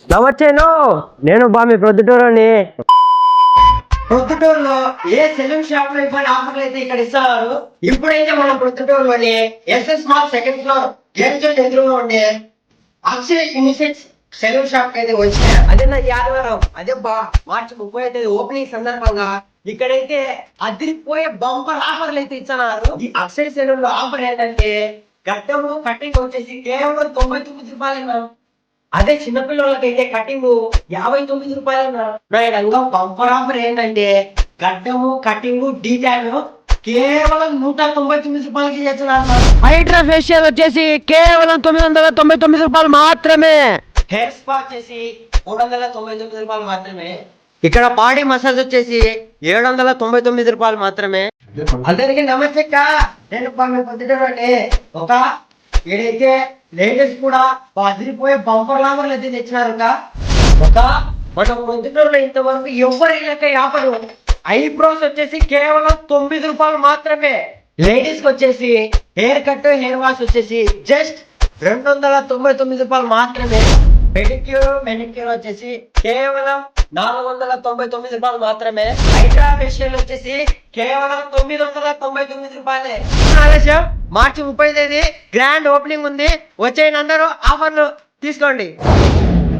నమస్తేను. నేను బామి ప్రొద్దుటూరుని. ప్రొద్దుటూరులో ఏ salon shop లో ఇవ్వని ఆఫర్లు అయితే ఇక్కడ ఇస్తున్నారు. ఇప్పుడైతే మనం ప్రొద్దుటూరులోని SS mall second floor gate ఎదురుగా ఉండే అక్షయ్ యూనిసెక్స్ సెలూన్ షాప్ అయితే వచ్చాయి. అదే నా ఆదివారం అదే మార్చి 30 ఓపెనింగ్ సందర్భంగా ఇక్కడైతే అదిరిపోయే బంపర్ ఆఫర్లు అయితే ఇస్తున్నారు. ఈ అక్షయ్ సెలూన్ లో ఆఫర్ ఏంటంటే గడ్డము కటింగ్ వచ్చేసి కేవలం 99 రూపాయలు. అదే చిన్నపిల్లలకైతే కటింగ్ 59 రూపాయలు. బంపర్ ఆఫర్ ఏంటంటే గడ్డము కటింగ్ డీటెయిల్ కేవలం 199 రూపాయలకి చేస్తున్నారు. హైడ్రా ఫేషియల్ వచ్చేసి కేవలం 999 రూపాయలు మాత్రమే. హెయిర్ స్పా వచ్చేసి 399 రూపాయలు మాత్రమే. ఇక్కడ బాడీ మసాజ్ వచ్చేసి 799 రూపాయలు మాత్రమే. అందరికీ నమస్తే అక్క. నేను పొద్దుటండి ఒక ఏదైతే లేటెస్ట్ కూడా అదిరిపోయే బంపర్ లాభాలు అయితే తెచ్చినారు. ఒక మన పొద్దుటూరులో ఇంతవరకు ఎవరైనా ఆఫరు. ఐబ్రోస్ వచ్చేసి కేవలం 9 రూపాయలు మాత్రమే. లేడీస్ కి వచ్చేసి హెయిర్ కట్ హెయిర్ వాష్ వచ్చేసి జస్ట్ 299 రూపాయలు మాత్రమే. మెనిక్యూర్ వచ్చేసి కేవలం 499 రూపాయలు మాత్రమే. హైడ్రా ఫేషియల్ వచ్చేసి కేవలం 999 రూపాయలే. ఆలస్యం మార్చి 30 గ్రాండ్ ఓపెనింగ్ ఉంది. వచ్చేయండి అందరూ ఆఫర్లు తీసుకోండి.